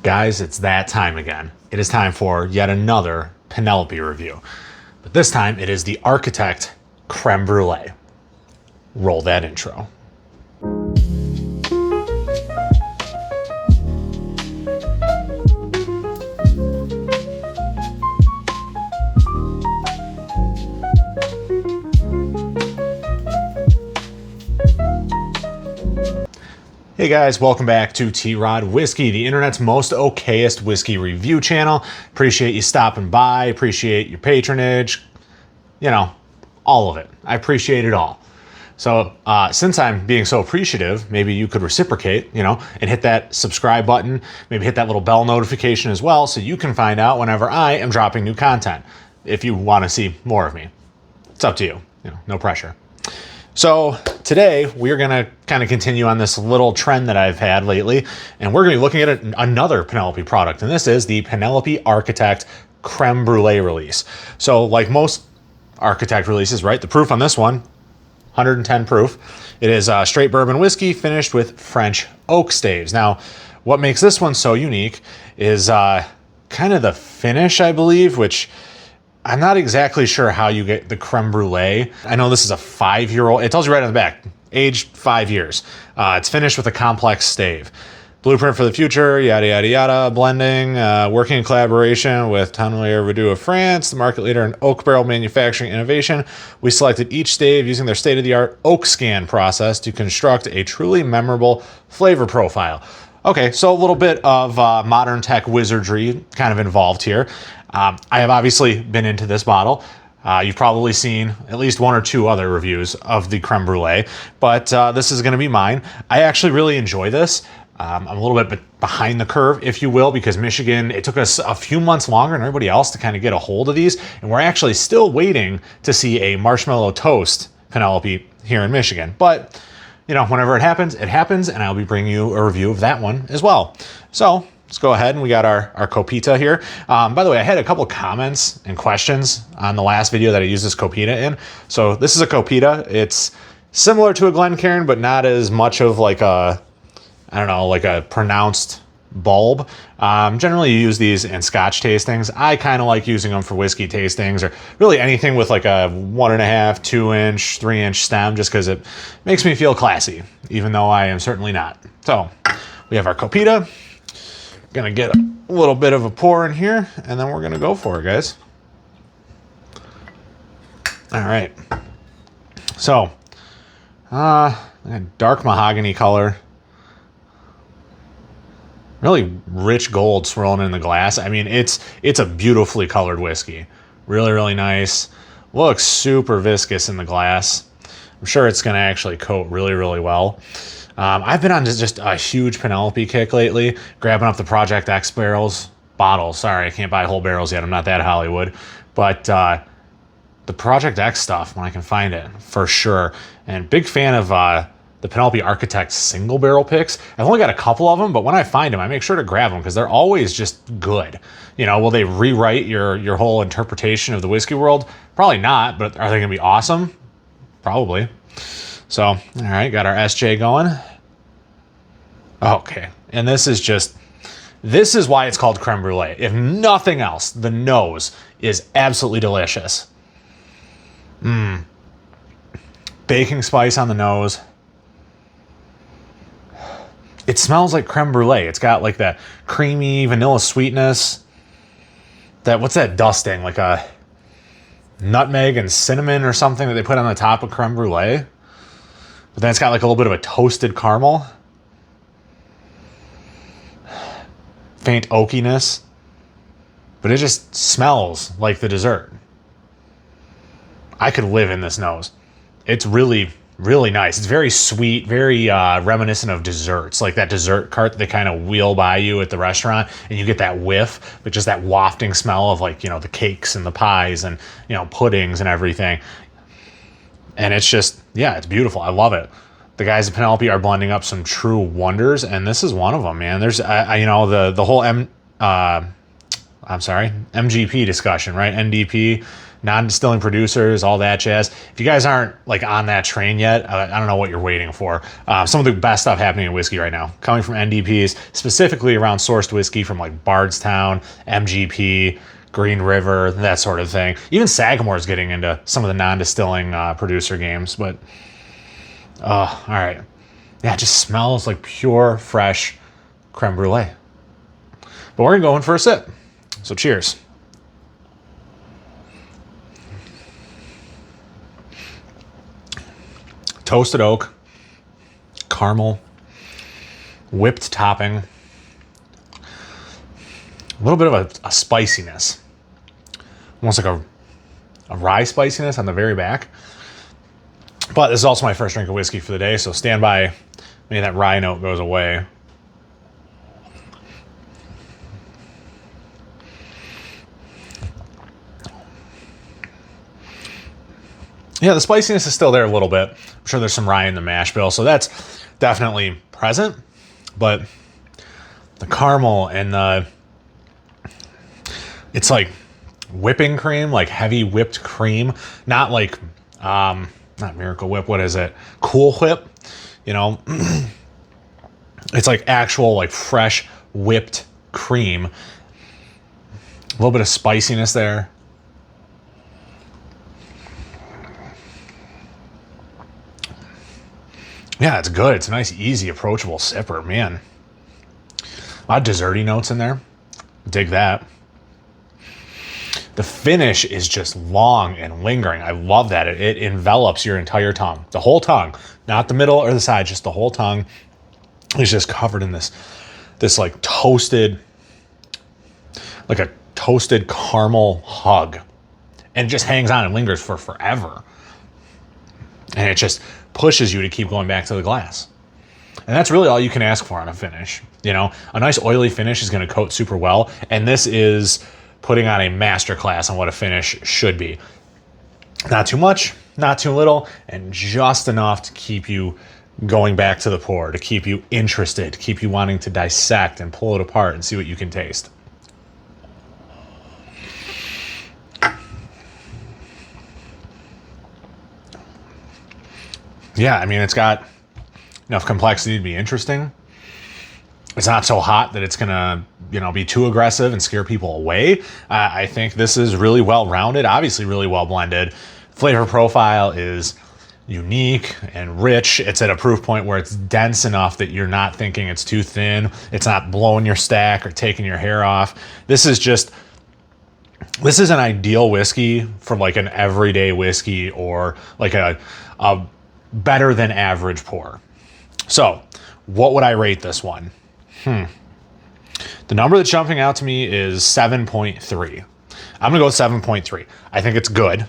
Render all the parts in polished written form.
Guys, it's that time again. It is time for yet another Penelope review. But this time it is the Architect Creme Brulee. Roll that intro. Hey guys, welcome back to T-Rod Whiskey, the internet's most okayest whiskey review channel. Appreciate you stopping by, appreciate your patronage, you know, all of it. I appreciate it all. So since I'm being so appreciative, maybe you could reciprocate, and hit that subscribe button, maybe hit that little bell notification as well so you can find out whenever I am dropping new content, if you want to see more of me. It's up to you, no pressure. So today we're going to kind of continue on this little trend that I've had lately, and we're going to be looking at another Penelope product, and this is the Penelope Architect Creme Brulee release. So like most Architect releases, right, the proof on this one, 110 proof. It is straight bourbon whiskey finished with French oak staves. Now, what makes this one so unique is kind of the finish, I believe, which I'm not exactly sure how you get the creme brulee. I know this is a 5-year-old. It tells you right on the back, aged 5 years. It's finished with a complex stave. Blueprint for the future, yada, yada, yada. Blending, working in collaboration with Tonnelier Redoux of France, the market leader in oak barrel manufacturing innovation. We selected each stave using their state-of-the-art oak scan process to construct a truly memorable flavor profile. Okay, so a little bit of modern tech wizardry kind of involved here. I have obviously been into this bottle. You've probably seen at least one or two other reviews of the creme brulee, but this is going to be mine. I actually really enjoy this. I'm a little bit behind the curve, if you will, because Michigan, it took us a few months longer than everybody else to kind of get a hold of these, and we're actually still waiting to see a marshmallow toast Penelope here in Michigan. But whenever it happens, and I'll be bringing you a review of that one as well. So let's go ahead, and we got our Copita here. By the way, I had a couple comments and questions on the last video that I used this Copita in. So this is a Copita. It's similar to a Glencairn, but not as much of like a, like a pronounced bulb. Generally you use these in Scotch tastings. I kind of like using them for whiskey tastings, or really anything with like a 1.5, 2-inch, 3-inch stem, just because it makes me feel classy, even though I am certainly not. So we have our Copita. Gonna get a little bit of a pour in here, and then we're gonna go for it, guys. All right. So, dark mahogany color. Really rich gold swirling in the glass. I mean, it's a beautifully colored whiskey. Really, really nice. Looks super viscous in the glass. I'm sure it's gonna actually coat really, really well. I've been on just a huge Penelope kick lately, grabbing up the Project X bottles. Sorry, I can't buy whole barrels yet. I'm not that Hollywood. But the Project X stuff, when I can find it, for sure. And big fan of the Penelope Architect single barrel picks. I've only got a couple of them, but when I find them, I make sure to grab them because they're always just good. Will they rewrite your whole interpretation of the whiskey world? Probably not, but are they going to be awesome? Probably. So, all right, got our SJ going. Okay, and this is why it's called creme brulee. If nothing else, the nose is absolutely delicious. Baking spice on the nose. It smells like creme brulee. It's got like that creamy vanilla sweetness. What's that dusting? Like a nutmeg and cinnamon or something that they put on the top of creme brulee. But then it's got like a little bit of a toasted caramel. Faint oakiness. But it just smells like the dessert. I could live in this nose. It's really, really nice. It's very sweet, very reminiscent of desserts. Like that dessert cart that they kind of wheel by you at the restaurant, and you get that whiff, but just that wafting smell of like, the cakes and the pies and, puddings and everything. And it's just, it's beautiful. I love it. The guys at Penelope are blending up some true wonders, and this is one of them, man. There's, the whole MGP discussion, right? NDP, non-distilling producers, all that jazz. If you guys aren't like on that train yet, I don't know what you're waiting for. Some of the best stuff happening in whiskey right now, coming from NDPs, specifically around sourced whiskey from like Bardstown, MGP, Green River, that sort of thing. Even Sagamore's getting into some of the non-distilling producer games, but all right. Yeah, it just smells like pure, fresh creme brulee. But we're going for a sip. So cheers. Toasted oak, caramel, whipped topping, a little bit of a spiciness, almost like a rye spiciness on the very back. But this is also my first drink of whiskey for the day, so stand by. Maybe that rye note goes away. Yeah, the spiciness is still there a little bit. I'm sure there's some rye in the mash bill, so that's definitely present. But the caramel and it's like whipping cream, like heavy whipped cream, not like not Miracle Whip. What is it? Cool Whip. You know, it's like actual like fresh whipped cream. A little bit of spiciness there. Yeah, it's good. It's a nice, easy, approachable sipper, man. A lot of desserty notes in there. Dig that. The finish is just long and lingering. I love that. It envelops your entire tongue. The whole tongue. Not the middle or the side, just the whole tongue is just covered in this like toasted, like a toasted caramel hug. And it just hangs on and lingers for forever. And it just pushes you to keep going back to the glass. And that's really all you can ask for on a finish. You know, a nice oily finish is going to coat super well. And this is putting on a masterclass on what a finish should be. Not too much, not too little, and just enough to keep you going back to the pour, to keep you interested, to keep you wanting to dissect and pull it apart and see what you can taste. Yeah, I mean, it's got enough complexity to be interesting. It's not so hot that it's gonna, be too aggressive and scare people away. I think this is really well rounded, obviously really well blended. Flavor profile is unique and rich. It's at a proof point where it's dense enough that you're not thinking it's too thin. It's not blowing your stack or taking your hair off. This is an ideal whiskey for like an everyday whiskey or like a better than average pour. So what would I rate this one? The number that's jumping out to me is 7.3. I'm gonna go with 7.3. I think it's good.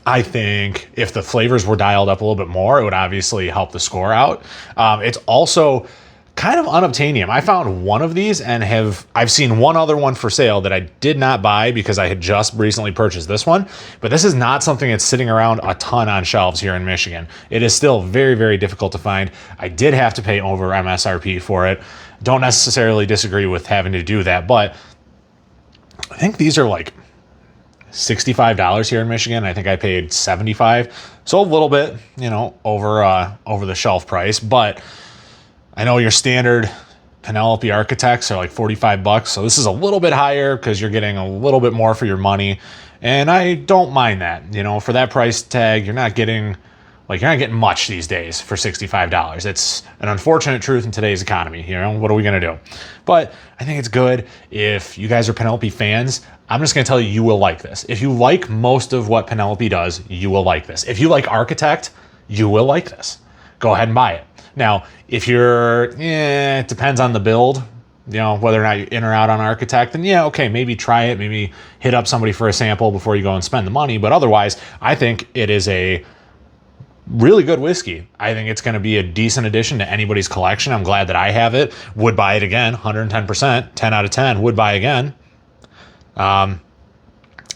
I think if the flavors were dialed up a little bit more, it would obviously help the score out. It's also kind of unobtainium. I found one of these and I've seen one other one for sale that I did not buy because I had just recently purchased this one. But this is not something that's sitting around a ton on shelves here in Michigan. It is still very, very difficult to find. I did have to pay over MSRP for it. Don't necessarily disagree with having to do that, but I think these are like $65 here in Michigan. I think I paid $75. So a little bit, over the shelf price, but I know your standard Penelope Architects are like $45. So this is a little bit higher because you're getting a little bit more for your money. And I don't mind that, for that price tag, you're not getting much these days for $65. It's an unfortunate truth in today's economy. What are we going to do? But I think it's good. If you guys are Penelope fans, I'm just going to tell you, you will like this. If you like most of what Penelope does, you will like this. If you like Architect, you will like this. Go ahead and buy it. Now, if it depends on the build, whether or not you're in or out on Architect, then okay, maybe try it. Maybe hit up somebody for a sample before you go and spend the money. But otherwise, I think it is a really good whiskey. I think it's going to be a decent addition to anybody's collection. I'm glad that I have it. Would buy it again, 110%, 10 out of 10, would buy again. I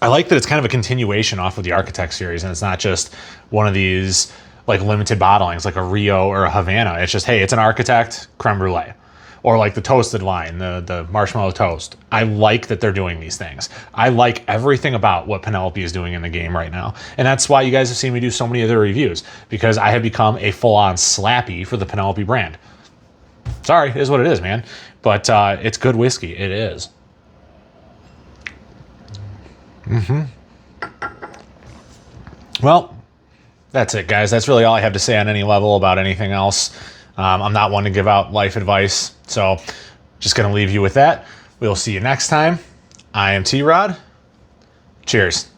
like that it's kind of a continuation off of the Architect series, and it's not just one of these like limited bottlings like a Rio or a Havana. It's just, hey, it's an Architect Creme Brulee. or like the toasted line, the marshmallow toast. I like that they're doing these things. I like everything about what Penelope is doing in the game right now. And that's why you guys have seen me do so many other reviews, because I have become a full-on slappy for the Penelope brand. Sorry, it is what it is, man. But it's good whiskey. It is. Well, that's it, guys. That's really all I have to say on any level about anything else. I'm not one to give out life advice, so just going to leave you with that. We'll see you next time. I am T-Rod. Cheers.